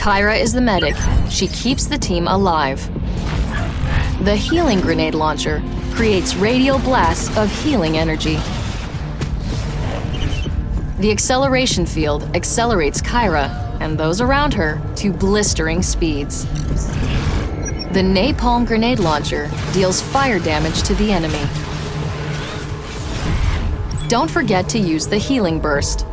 Caira is the medic. She keeps the team alive. The healing grenade launcher creates radial blasts of healing energy. The acceleration field accelerates Caira and those around her to blistering speeds. The napalm grenade launcher deals fire damage to the enemy. Don't forget to use the healing burst.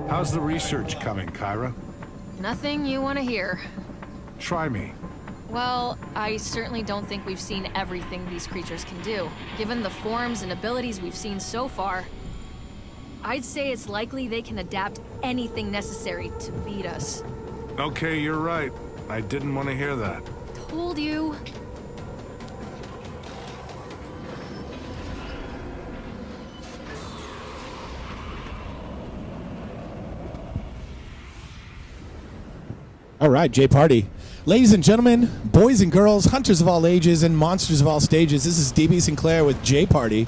How's the research coming, Caira? Nothing you want to hear. Try me. Well, I certainly don't think we've seen everything these creatures can do. Given the forms and abilities we've seen so far, I'd say it's likely they can adapt anything necessary to beat us. Okay, you're right. I didn't want to hear that. Told you. All right, J Party. Ladies and gentlemen, boys and girls, hunters of all ages, and monsters of all stages, this is DB Sinclair with J Party.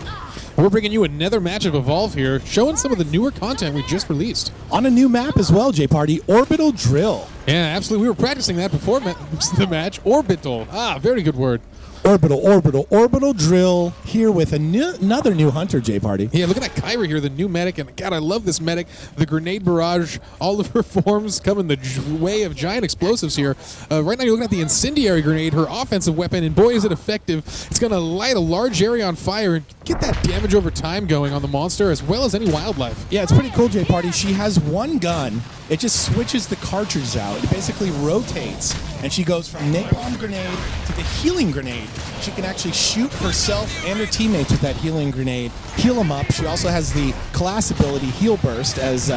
We're bringing you another match of Evolve here, showing some of the newer content we just released. On a new map as well, J Party, Orbital Drill. Yeah, absolutely. We were practicing that before the match. Orbital. Very good word. Orbital Drill here with another new hunter, J Party. Yeah, look at that Caira here, the new medic, and God, I love this medic. The grenade barrage, all of her forms come in the way of giant explosives here. Right now you're looking at the incendiary grenade, her offensive weapon, and boy is it effective. It's going to light a large area on fire and get that damage over time going on the monster as well as any wildlife. Yeah, it's pretty cool, J Party. She has one gun. It just switches the cartridge out. It basically rotates, and she goes from napalm grenade to the healing grenade. She can actually shoot herself and her teammates with that healing grenade, heal them up. She also has the class ability Heal Burst, as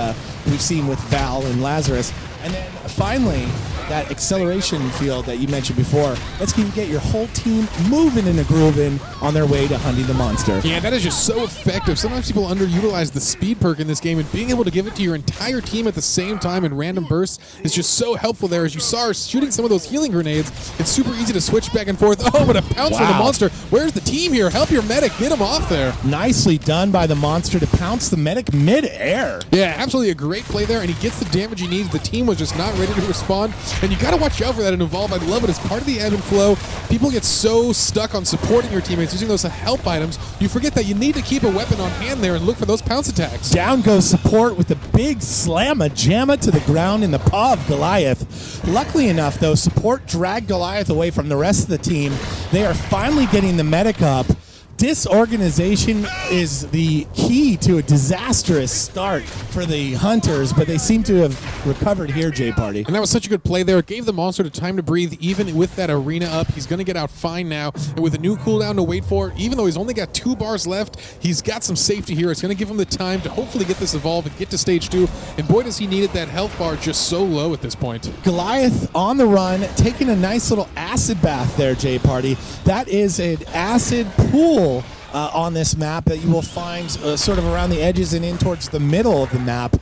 we've seen with Val and Lazarus. And then finally, that acceleration field that you mentioned before, that's going to get your whole team moving and grooving on their way to hunting the monster. Yeah, that is just so effective. Sometimes people underutilize the speed perk in this game, and being able to give it to your entire team at the same time in random bursts is just so helpful there. As you saw her shooting some of those healing grenades, it's super easy to switch back and forth. Oh, but a pounce from the monster. Where's the team here? Help your medic. Get him off there. Nicely done by the monster to pounce the medic mid-air. Yeah, absolutely a great play there, and he gets the damage he needs. The team was just not ready to respond, and you got to watch out for that in Evolve. I love it as part of the ebb and flow. People get so stuck on supporting your teammates, using those help items, you forget that you need to keep a weapon on hand there and look for those pounce attacks. Down goes support with a big slamma-jamma to the ground in the paw of Goliath. Luckily enough, though, support dragged Goliath away from the rest of the team. They are finally getting the medic up. Disorganization is the key to a disastrous start for the hunters, but they seem to have recovered here, J Party. And that was such a good play there. It gave the monster the time to breathe, even with that arena up. He's going to get out fine now, and with a new cooldown to wait for, even though he's only got 2 bars left, he's got some safety here. It's going to give him the time to hopefully get this Evolve and get to stage 2, and boy does he need it. That health bar just so low at this point. Goliath on the run, taking a nice little acid bath there, J Party. That is an acid pool on this map that you will find sort of around the edges and in towards the middle of the map,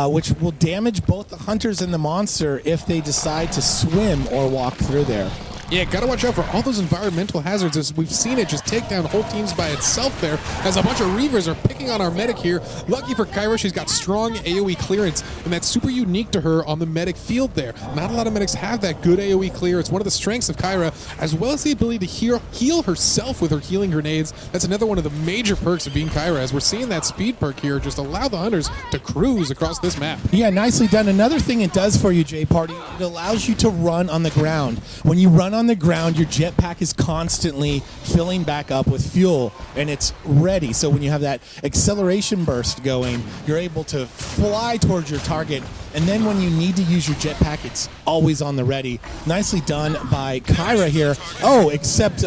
which will damage both the hunters and the monster if they decide to swim or walk through there. Yeah, gotta watch out for all those environmental hazards, as we've seen it just take down whole teams by itself there, as a bunch of Reavers are picking on our medic here. Lucky for Caira, she's got strong AoE clearance, and that's super unique to her on the medic field there. Not a lot of medics have that good AoE clear. It's one of the strengths of Caira, as well as the ability to heal herself with her healing grenades. That's another one of the major perks of being Caira, as we're seeing that speed perk here just allow the hunters to cruise across this map. Yeah, nicely done. Another thing it does for you, J Party, it allows you to run on the ground. When you run on the ground, your jetpack is constantly filling back up with fuel, and it's ready. So when you have that acceleration burst going, you're able to fly towards your target, and then when you need to use your jetpack, it's always on the ready. Nicely done by Caira here. Oh, except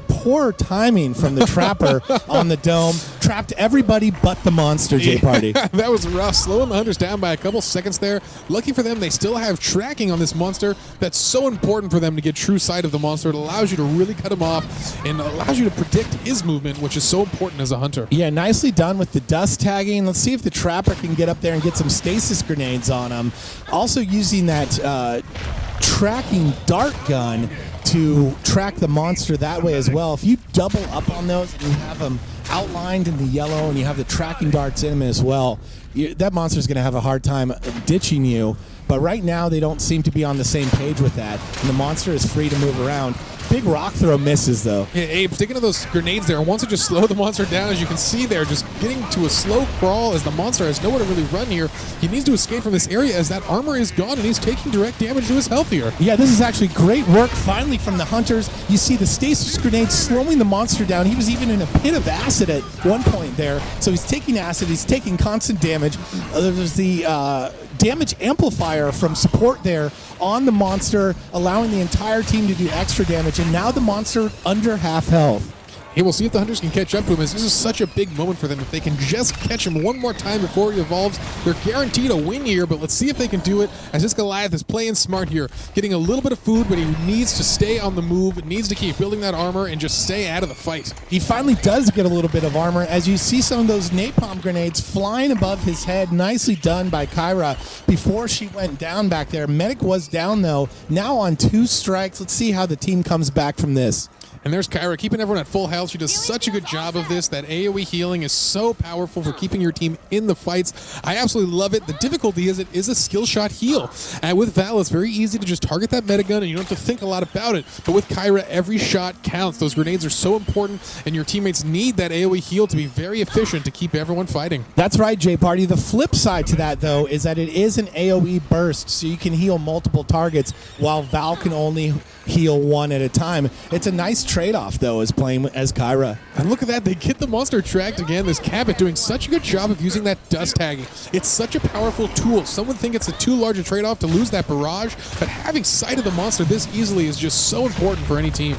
poor timing from the trapper on the dome. Trapped everybody but the monster, J Party. That was rough. Slowing the hunters down by a couple seconds there. Lucky for them, they still have tracking on this monster. That's so important for them to get true sight of the monster. It allows you to really cut him off and allows you to predict his movement, which is so important as a hunter. Yeah, nicely done with the dust tagging. Let's see if the trapper can get up there and get some stasis grenades on him. Also using that tracking dart gun to track the monster that way as well. If you double up on those and you have them outlined in the yellow and you have the tracking darts in him as well, that monster's going to have a hard time ditching you. But right now, they don't seem to be on the same page with that. And the monster is free to move around. Big rock throw misses, though. Yeah, Abe, sticking to those grenades there, and wants to just slow the monster down, as you can see there, just getting to a slow crawl as the monster has nowhere to really run here. He needs to escape from this area as that armor is gone, and he's taking direct damage to his health here. Yeah, this is actually great work finally from the hunters. You see the stasis grenade slowing the monster down. He was even in a pit of acid at one point there. So he's taking acid, he's taking constant damage. There's the damage amplifier from support there on the monster, allowing the entire team to do extra damage, and now the monster under half health. Hey, we'll see if the hunters can catch up to him, as this is such a big moment for them. If they can just catch him one more time before he evolves, they're guaranteed a win here, but let's see if they can do it, as this Goliath is playing smart here, getting a little bit of food, but he needs to stay on the move, needs to keep building that armor, and just stay out of the fight. He finally does get a little bit of armor, as you see some of those napalm grenades flying above his head. Nicely done by Caira before she went down back there. Medic was down, though, now on 2 strikes. Let's see how the team comes back from this. And there's Caira keeping everyone at full health. She does such a good job of this. That AoE healing is so powerful for keeping your team in the fights. I absolutely love it. The difficulty is it is a skill shot heal. And with Val, it's very easy to just target that metagun and you don't have to think a lot about it. But with Caira, every shot counts. Those grenades are so important, and your teammates need that AoE heal to be very efficient to keep everyone fighting. That's right, J-Party. The flip side to that, though, is that it is an AoE burst, so you can heal multiple targets while Val can only heal one at a time. It's a nice trade-off, though, as playing as Caira. And look at that, they get the monster tracked again. This Cabot doing such a good job of using that dust tagging. It's such a powerful tool. Some would think it's too large a trade-off to lose that barrage, but having sight of the monster this easily is just so important for any team.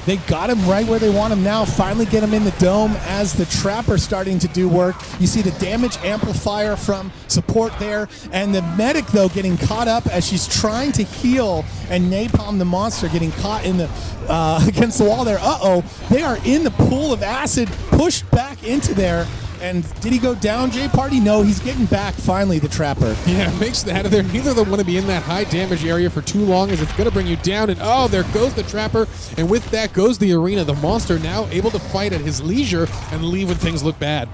They got him right where they want him now. Finally get him in the dome as the Trapper starting to do work. You see the damage amplifier from support there. And the medic, though, getting caught up as she's trying to heal and napalm the monster, getting caught in the against the wall there. Uh-oh. They are in the pool of acid, pushed back into there. And did he go down, J-Party? No, he's getting back, finally, the Trapper. Yeah, makes it out of there. Neither of them want to be in that high damage area for too long, as it's going to bring you down. And oh, there goes the Trapper. And with that goes the arena. The monster now able to fight at his leisure and leave when things look bad.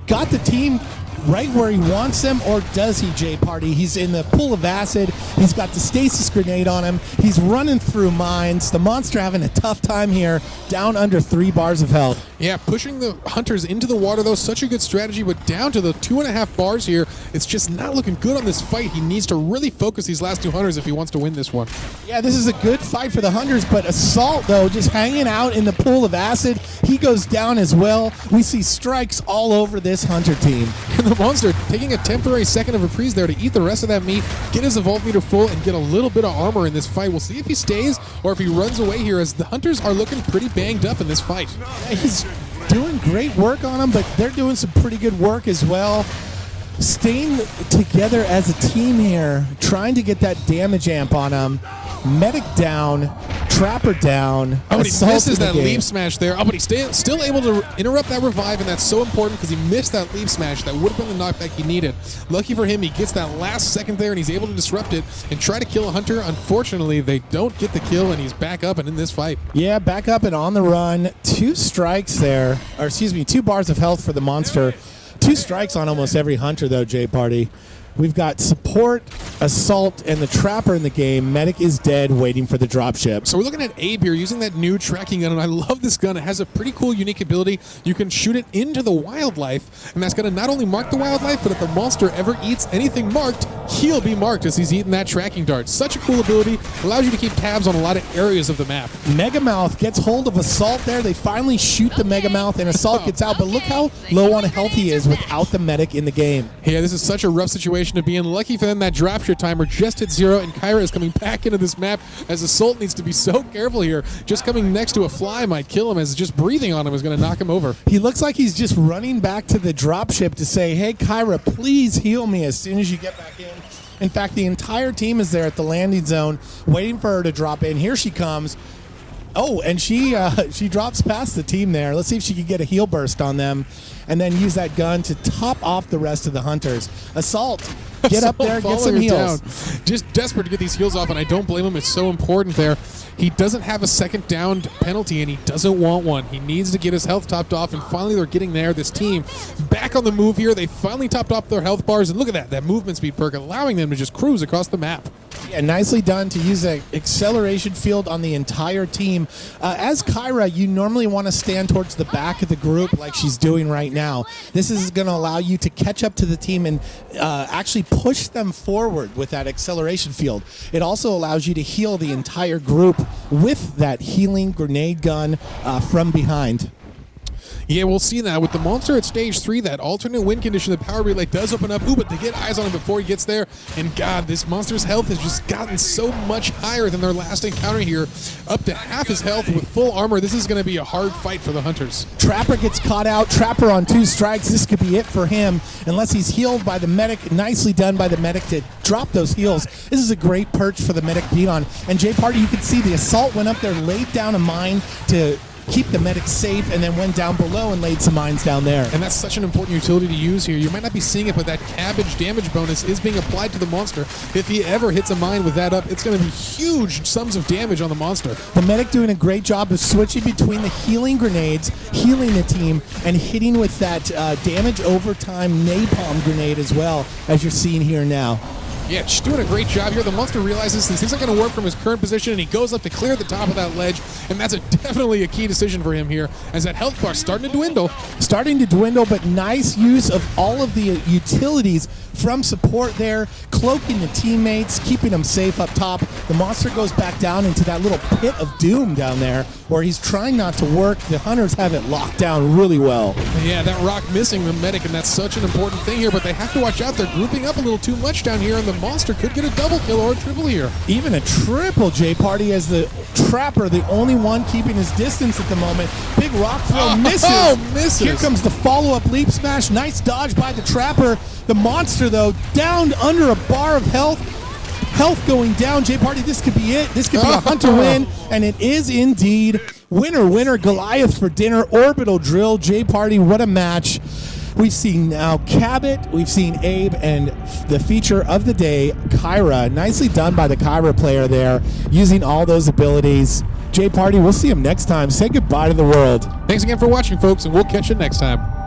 Got the team right where he wants them, or does he, J-Party? He's in the pool of acid. He's got the stasis grenade on him. He's running through mines. The monster having a tough time here, down under 3 bars of health. Yeah, pushing the hunters into the water, though, such a good strategy, but down to the 2.5 bars here, it's just not looking good on this fight. He needs to really focus these last 2 hunters if he wants to win this one. Yeah, this is a good fight for the hunters, but Assault, though, just hanging out in the pool of acid. He goes down as well. We see strikes all over this hunter team. And the monster taking a temporary second of reprise there to eat the rest of that meat, get his evolve meter full, and get a little bit of armor in this fight. We'll see if he stays or if he runs away here, as the hunters are looking pretty banged up in this fight. He's doing great work on them, but they're doing some pretty good work as well. Staying together as a team here, trying to get that damage amp on them. Medic down, Trapper down. Oh, but he misses that leap smash there. Oh, but he's still able to interrupt that revive, and that's so important because he missed that leap smash. That would have been the knockback he needed. Lucky for him, he gets that last second there, and he's able to disrupt it and try to kill a hunter. Unfortunately, they don't get the kill, and he's back up and in this fight. Yeah, back up and on the run. 2 strikes there, or excuse me, 2 bars of health for the monster. 2 strikes on almost every hunter, though, J-Party. We've got support, assault, and the Trapper in the game. Medic is dead, waiting for the dropship. So we're looking at Abe here using that new tracking gun, and I love this gun. It has a pretty cool, unique ability. You can shoot it into the wildlife, and that's going to not only mark the wildlife, but if the monster ever eats anything marked, he'll be marked as he's eating that tracking dart. Such a cool ability. Allows you to keep tabs on a lot of areas of the map. Megamouth gets hold of Assault there. They finally shoot the Megamouth, and Assault gets out, but look how low on health he is without the medic in the game. Yeah, this is such a rough situation to be in. Lucky for them, that dropship timer just hit 0, and Caira is coming back into this map, as Assault needs to be so careful here. Just coming next to a fly might kill him, as just breathing on him is going to knock him over. He looks like he's just running back to the dropship to say, hey, Caira, please heal me as soon as you get back in. In fact, the entire team is there at the landing zone waiting for her to drop in. Here she comes. Oh, and she drops past the team there. Let's see if she can get a heal burst on them and then use that gun to top off the rest of the hunters. Assault, get up there, get some heals. Just desperate to get these heals off, and I don't blame him. It's so important there. He doesn't have a second down penalty, and he doesn't want one. He needs to get his health topped off, and finally they're getting there. This team back on the move here. They finally topped off their health bars, and look at that movement speed perk, allowing them to just cruise across the map. Yeah, nicely done to use an acceleration field on the entire team. As Caira, you normally want to stand towards the back of the group like she's doing right now. This is going to allow you to catch up to the team and actually push them forward with that acceleration field. It also allows you to heal the entire group with that healing grenade gun from behind. Yeah, we'll see that. With the monster at stage 3, that alternate win condition, the power relay does open up. Ooh, but they get eyes on him before he gets there. And God, this monster's health has just gotten so much higher than their last encounter here. Up to half his health with full armor. This is going to be a hard fight for the Hunters. Trapper gets caught out. Trapper on 2 strikes. This could be it for him unless he's healed by the medic. Nicely done by the medic to drop those heals. This is a great perch for the medic beat on. And Jay Party, you can see the assault went up there, laid down a mine to keep the medic safe, and then went down below and laid some mines down there. And that's such an important utility to use here. You might not be seeing it, but that cabbage damage bonus is being applied to the monster. If he ever hits a mine with that up, it's going to be huge sums of damage on the monster. The medic doing a great job of switching between the healing grenades, healing the team, and hitting with that damage over time napalm grenade as well, as you're seeing here now. Yeah, she's doing a great job here. The monster realizes this isn't going to work from his current position, and he goes up to clear the top of that ledge, and that's definitely a key decision for him here, as that health bar starting to dwindle. But nice use of all of the utilities from support there, cloaking the teammates, keeping them safe up top. The monster goes back down into that little pit of doom down there, where he's trying not to work. The Hunters have it locked down really well. Yeah, that rock missing the medic, and that's such an important thing here, but they have to watch out. They're grouping up a little too much down here, and the monster could get a double kill or a triple here. Even a triple, J Party, as the Trapper, the only one keeping his distance at the moment. Big rock throw misses. Here comes the follow-up leap smash. Nice dodge by the Trapper. The monster, though, down under a bar of health. Health going down. J Party, this could be it. This could be a Hunter win, and it is indeed. Winner, winner, Goliath for dinner. Orbital drill. J Party, what a match. We've seen now Cabot, we've seen Abe, and the feature of the day, Caira. Nicely done by the Caira player there, using all those abilities. J Party, we'll see him next time. Say goodbye to the world. Thanks again for watching, folks, and we'll catch you next time.